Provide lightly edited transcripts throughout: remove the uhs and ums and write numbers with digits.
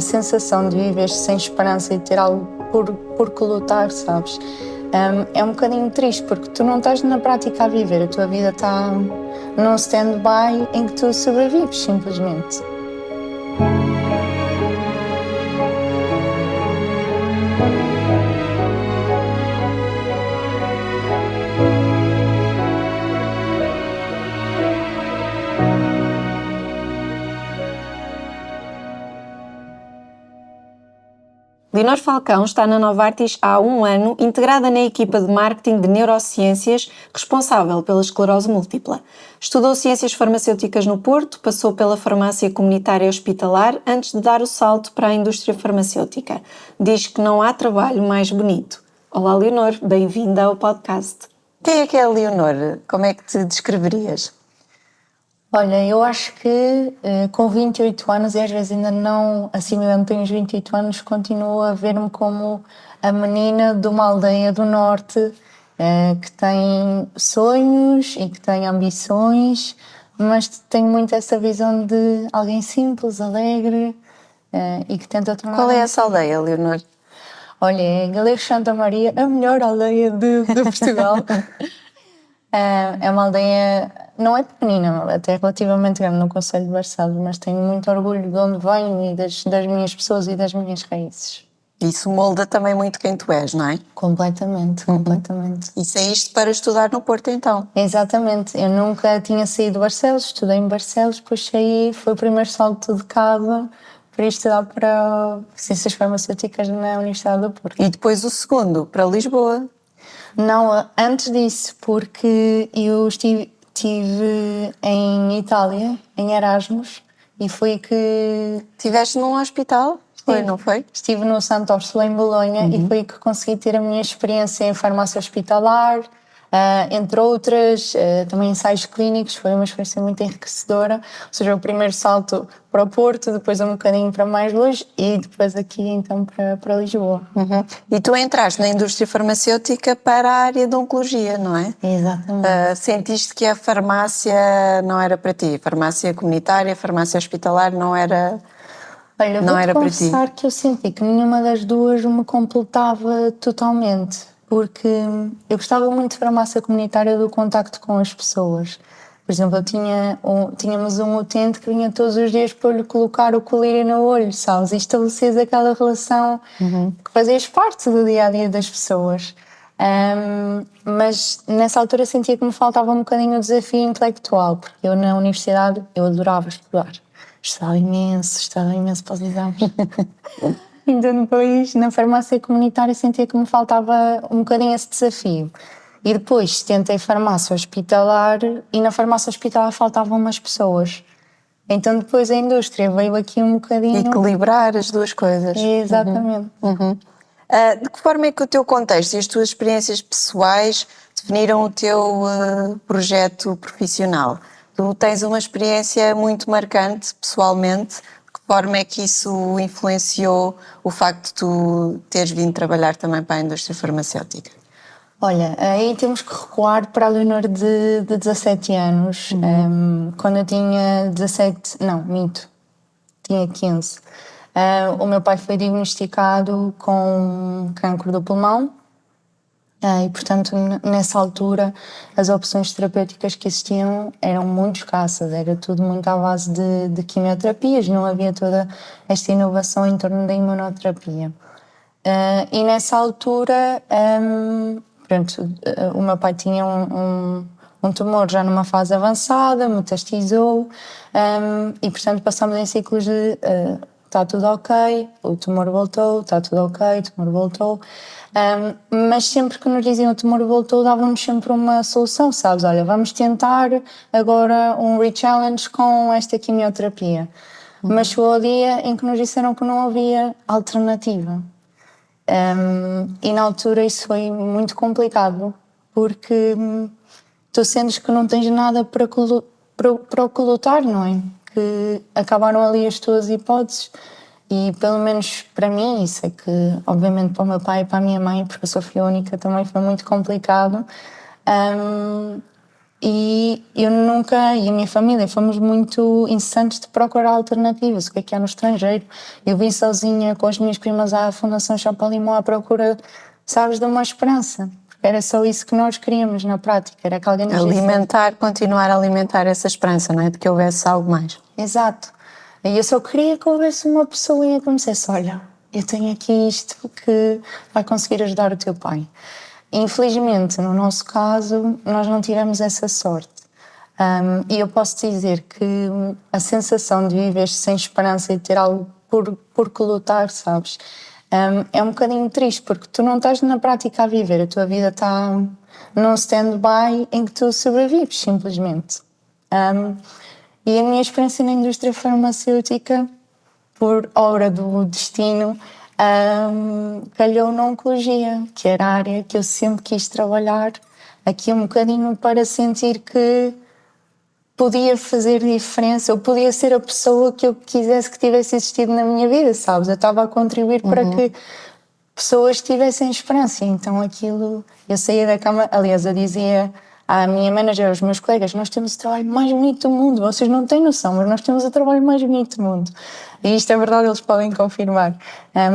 sensação de viver sem esperança e ter algo por que lutar, sabes? É um bocadinho triste porque tu não estás na prática a viver, a tua vida está num stand-by em que tu sobrevives simplesmente. Leonor Falcão está na Novartis há 1 ano, integrada na equipa de marketing de neurociências, responsável pela esclerose múltipla. Estudou ciências farmacêuticas no Porto, passou pela farmácia comunitária hospitalar antes de dar o salto para a indústria farmacêutica. Diz que não há trabalho mais bonito. Olá, Leonor, bem-vinda ao podcast. Quem é que é a Leonor? Como é que te descreverias? Olha, eu acho que com 28 anos, e às vezes ainda não, assim mesmo tenho os 28 anos, continuo a ver-me como a menina de uma aldeia do norte que tem sonhos e que tem ambições, mas tenho muito essa visão de alguém simples, alegre e que tenta tornar... Qual é essa aldeia, Leonor? Olha, é Galego Santa Maria, a melhor aldeia de Portugal. É uma aldeia, não é pequenina, até relativamente grande no concelho de Barcelos, mas tenho muito orgulho de onde venho e das minhas pessoas e das minhas raízes. Isso molda também muito quem tu és, não é? Completamente. E saíste para estudar no Porto, então? Exatamente, eu nunca tinha saído de Barcelos, estudei em Barcelos, depois saí, foi o primeiro salto de casa para ir estudar para Ciências Farmacêuticas na Universidade do Porto. E depois o segundo, para Lisboa? Não, antes disso, porque eu estive em Itália, em Erasmus, e foi que... Estiveste num hospital? Foi, não foi? Estive no Santo Orsola, em Bolonha, e foi que consegui ter a minha experiência em farmácia hospitalar, entre outras, também ensaios clínicos. Foi uma experiência muito enriquecedora. Ou seja, o primeiro salto para o Porto, depois um bocadinho para mais longe e depois aqui então para Lisboa. E tu entraste na indústria farmacêutica para a área de oncologia, não é? Exatamente. Sentiste que a farmácia não era para ti? Farmácia comunitária, farmácia hospitalar não era... Olha, Não vou-te era para ti? confessar que eu senti que nenhuma das duas me completava totalmente, porque eu gostava muito de farmácia comunitária, do contacto com as pessoas. Por exemplo, tínhamos um utente que vinha todos os dias para lhe colocar o colírio no olho, sabes? E estabelecias aquela relação que fazias parte do dia-a-dia das pessoas. Mas nessa altura sentia que me faltava um bocadinho o desafio intelectual, porque eu na universidade eu adorava estudar. Estudava imenso para os exames. Então depois, na farmácia comunitária, sentia que me faltava um bocadinho esse desafio. E depois tentei farmácia hospitalar e na farmácia hospitalar faltavam umas pessoas. Então depois a indústria veio aqui um bocadinho... Equilibrar as duas coisas. Exatamente. De que forma é que o teu contexto e as tuas experiências pessoais definiram o teu projeto profissional? Tu tens uma experiência muito marcante pessoalmente. De que forma é que isso influenciou o facto de tu teres vindo trabalhar também para a indústria farmacêutica? Olha, aí temos que recuar para a Leonor de 17 anos. Quando eu tinha 17... Não, minto. Tinha 15. O meu pai foi diagnosticado com cancro do pulmão. E, portanto, nessa altura, as opções terapêuticas que existiam eram muito escassas. Era tudo muito à base de quimioterapias. Não havia toda esta inovação em torno da imunoterapia. E nessa altura... o meu pai tinha um tumor já numa fase avançada, metastizou, e portanto passamos em ciclos de está tudo ok, o tumor voltou, está tudo ok, o tumor voltou, mas sempre que nos diziam o tumor voltou, davam-nos sempre uma solução, sabes? Olha, vamos tentar agora um re-challenge com esta quimioterapia. Mas chegou o dia em que nos disseram que não havia alternativa. E na altura isso foi muito complicado, porque tu sentes que não tens nada para o que lutar, não é? Que acabaram ali as tuas hipóteses e pelo menos para mim, isso é que obviamente para o meu pai e para a minha mãe, porque eu sou filha única, também foi muito complicado. E eu nunca, e a minha família, fomos muito incessantes de procurar alternativas, o que há no estrangeiro. Eu vim sozinha com as minhas primas à Fundação Champalimau à procura, sabes, de uma esperança. Porque era só isso que nós queríamos na prática, era que alguém nos dissesse. Continuar a alimentar essa esperança, não é? De que houvesse algo mais. Exato. E eu só queria que houvesse uma pessoa que me dissesse: olha, eu tenho aqui isto que vai conseguir ajudar o teu pai. Infelizmente, no nosso caso, nós não tivemos essa sorte. E eu posso dizer que a sensação de viver sem esperança e ter algo por que lutar, sabes, é um bocadinho triste, porque tu não estás na prática a viver, a tua vida está num stand-by em que tu sobrevives, simplesmente. E a minha experiência na indústria farmacêutica, por obra do destino, calhou na oncologia, que era a área que eu sempre quis trabalhar, aqui um bocadinho para sentir que podia fazer diferença, eu podia ser a pessoa que eu quisesse que tivesse existido na minha vida, sabes? Eu estava a contribuir para que pessoas tivessem esperança. Então aquilo, eu saía da cama, aliás, eu dizia à minha manager, aos meus colegas: nós temos o trabalho mais bonito do mundo, vocês não têm noção, mas nós temos o trabalho mais bonito do mundo. E isto é verdade, eles podem confirmar.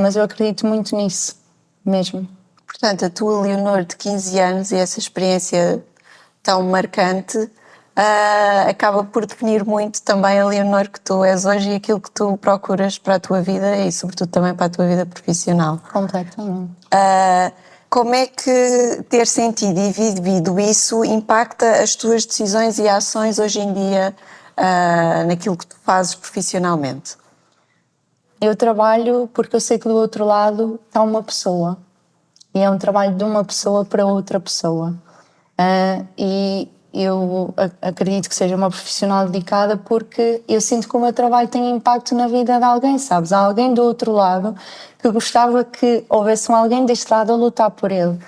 Mas eu acredito muito nisso, mesmo. Portanto, a tua Leonor de 15 anos e essa experiência tão marcante acaba por definir muito também a Leonor que tu és hoje e aquilo que tu procuras para a tua vida e sobretudo também para a tua vida profissional. Completamente. Como é que ter sentido e vivido isso impacta as tuas decisões e ações hoje em dia naquilo que tu fazes profissionalmente? Eu trabalho porque eu sei que do outro lado está uma pessoa. E é um trabalho de uma pessoa para outra pessoa. E eu acredito que seja uma profissional dedicada porque eu sinto que o meu trabalho tem impacto na vida de alguém, sabes? Há alguém do outro lado que gostava que houvesse alguém deste lado a lutar por ele.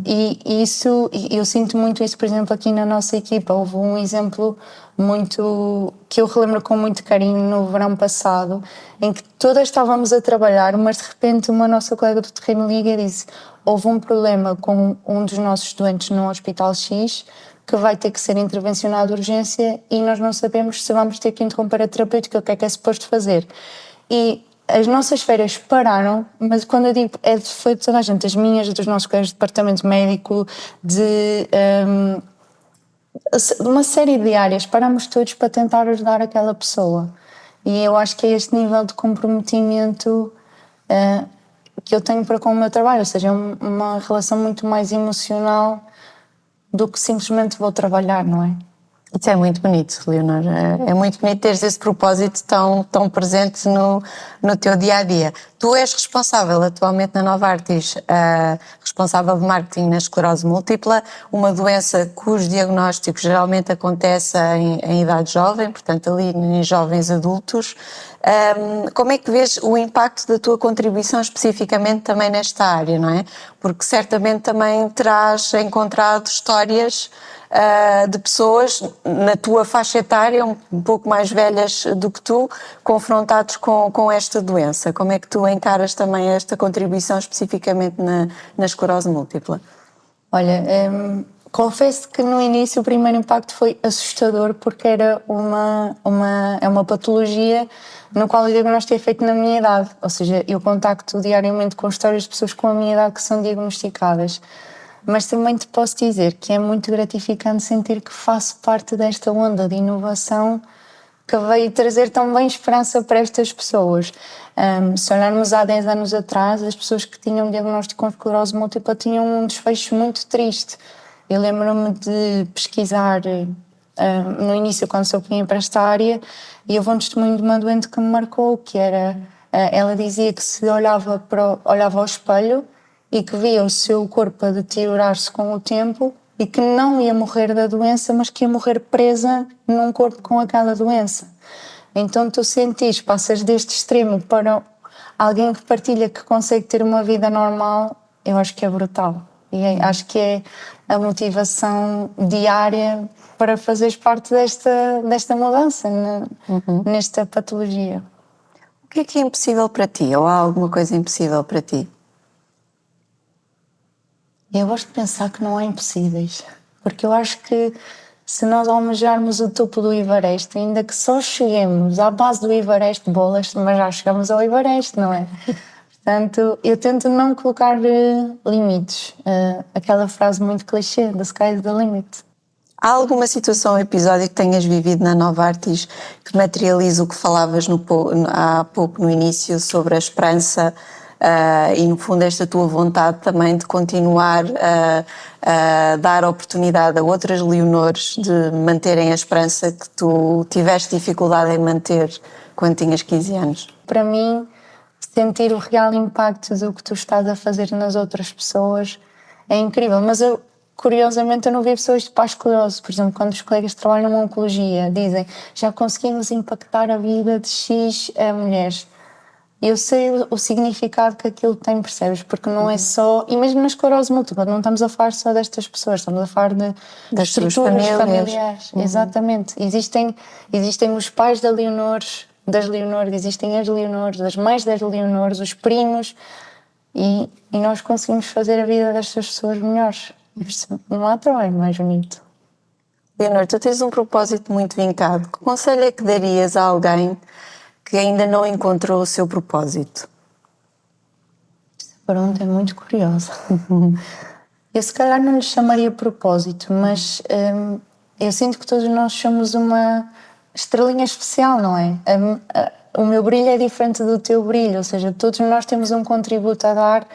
E isso, eu sinto muito isso, por exemplo, aqui na nossa equipa. Houve um exemplo muito que eu relembro com muito carinho no verão passado, em que todas estávamos a trabalhar, mas de repente uma nossa colega do terreno liga e disse: houve um problema com um dos nossos doentes no Hospital X que vai ter que ser intervencionado de urgência e nós não sabemos se vamos ter que interromper a terapêutica, o que é suposto fazer. E as nossas férias pararam, mas quando eu digo foi de toda a gente, as minhas, dos nossos colegas de departamento médico, de uma série de áreas, parámos todos para tentar ajudar aquela pessoa. E eu acho que é este nível de comprometimento que eu tenho para com o meu trabalho, ou seja, é uma relação muito mais emocional do que simplesmente vou trabalhar, não é? Isso é muito bonito, Leonor. É muito bonito teres esse propósito tão presente no teu dia-a-dia. Tu és responsável atualmente na Novartis, responsável de marketing na esclerose múltipla, uma doença cujo diagnóstico geralmente acontece em idade jovem, portanto ali em jovens adultos. Como é que vês o impacto da tua contribuição especificamente também nesta área, não é? Porque certamente também terás encontrado histórias de pessoas na tua faixa etária, um pouco mais velhas do que tu, confrontados com esta doença. Como é que tu encaras também esta contribuição especificamente na esclerose múltipla? Olha, confesso que no início o primeiro impacto foi assustador porque era uma patologia no qual o diagnóstico é feito na minha idade, ou seja, eu contacto diariamente com histórias de pessoas com a minha idade que são diagnosticadas. Mas também te posso dizer que é muito gratificante sentir que faço parte desta onda de inovação que veio trazer também esperança para estas pessoas. Se olharmos há 10 anos atrás, as pessoas que tinham diagnóstico com esclerose múltipla tinham um desfecho muito triste. Eu lembro-me de pesquisar no início, quando só vinha para esta área, e houve um testemunho de uma doente que me marcou, que era, ela dizia que se olhava ao espelho e que via o seu corpo a deteriorar-se com o tempo e que não ia morrer da doença, mas que ia morrer presa num corpo com aquela doença. Então tu sentires, passas deste extremo para alguém que partilha que consegue ter uma vida normal, eu acho que é brutal. E acho que é a motivação diária para fazeres parte desta mudança nesta patologia. O que é impossível para ti? Ou há alguma coisa impossível para ti? Eu gosto de pensar que não há impossíveis. Porque eu acho que se nós almejarmos o topo do Everest, ainda que só cheguemos à base do Everest, bolas, mas já chegamos ao Everest, não é? Portanto, eu tento não colocar limites. Aquela frase muito clichê, the sky is the limit. Há alguma situação ou episódio que tenhas vivido na Novartis que materializa o que falavas há pouco no início sobre a esperança e, no fundo, esta tua vontade também de continuar a dar oportunidade a outras Leonores de manterem a esperança que tu tiveste dificuldade em manter quando tinhas 15 anos? Para mim, sentir o real impacto do que tu estás a fazer nas outras pessoas é incrível, mas curiosamente eu não vi pessoas de paz esclerose. Por exemplo, quando os colegas trabalham na oncologia dizem já conseguimos impactar a vida de X mulheres. Eu sei o significado que aquilo tem, percebes? Porque não é só... E mesmo na esclerose múltipla, não estamos a falar só destas pessoas, estamos a falar das estruturas familiares. Exatamente. Existem os pais das Leonores, existem as Leonores, as mães das Leonores, os primos, e nós conseguimos fazer a vida destas pessoas melhores. Não há trabalho mais bonito. Leonor, tu tens um propósito muito vincado. Que conselho é que darias a alguém que ainda não encontrou o seu propósito? Esta pergunta é muito curiosa. Eu se calhar não lhe chamaria propósito, mas eu sinto que todos nós somos uma estrelinha especial, não é? O meu brilho é diferente do teu brilho, ou seja, todos nós temos um contributo a dar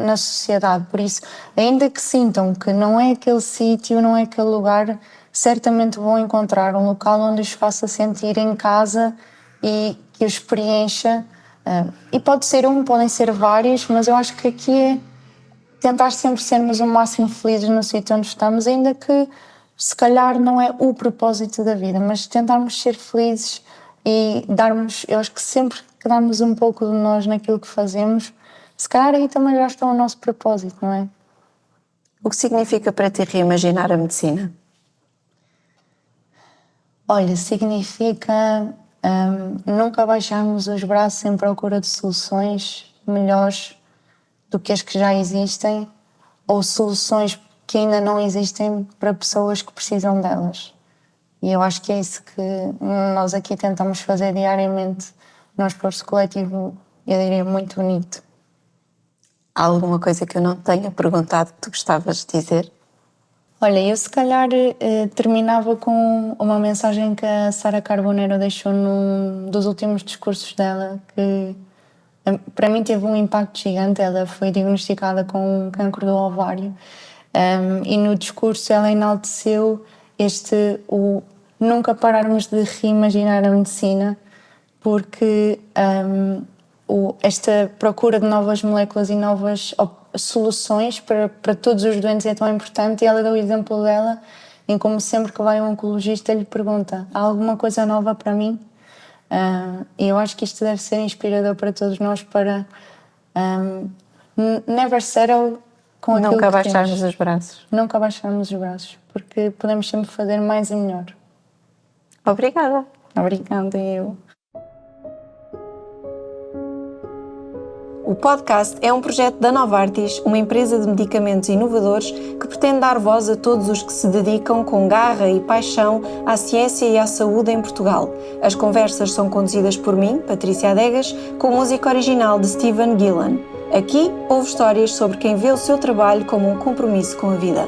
na sociedade. Por isso, ainda que sintam que não é aquele sítio, não é aquele lugar, certamente vão encontrar um local onde os faça sentir em casa e que os preencha. E pode ser podem ser vários, mas eu acho que aqui é tentar sempre sermos o máximo felizes no sítio onde estamos, ainda que se calhar não é o propósito da vida, mas tentarmos ser felizes e eu acho que sempre que damos um pouco de nós naquilo que fazemos, se calhar aí também já está o nosso propósito, não é? O que significa para ti reimaginar a medicina? Olha, significa nunca baixarmos os braços em procura de soluções melhores do que as que já existem ou soluções que ainda não existem para pessoas que precisam delas. E eu acho que é isso que nós aqui tentamos fazer diariamente no esforço coletivo, eu diria, muito bonito. Há alguma coisa que eu não tenha perguntado que tu gostavas de dizer? Olha, eu se calhar terminava com uma mensagem que a Sara Carbonero deixou num dos últimos discursos dela, que para mim teve um impacto gigante. Ela foi diagnosticada com cancro do ovário e no discurso ela enalteceu o nunca pararmos de reimaginar a medicina, porque esta procura de novas moléculas e novas soluções para todos os doentes é tão importante. E ela deu o exemplo dela em como sempre que vai um oncologista lhe pergunta: há alguma coisa nova para mim? E eu acho que isto deve ser inspirador para todos nós para never settle com aquilo Nunca que baixarmos temos. os braços. Nunca baixarmos os braços, porque podemos sempre fazer mais e melhor. Obrigada. Obrigada, eu. O podcast é um projeto da Novartis, uma empresa de medicamentos inovadores que pretende dar voz a todos os que se dedicam com garra e paixão à ciência e à saúde em Portugal. As conversas são conduzidas por mim, Patrícia Adegas, com música original de Steven Gillan. Aqui houve histórias sobre quem vê o seu trabalho como um compromisso com a vida.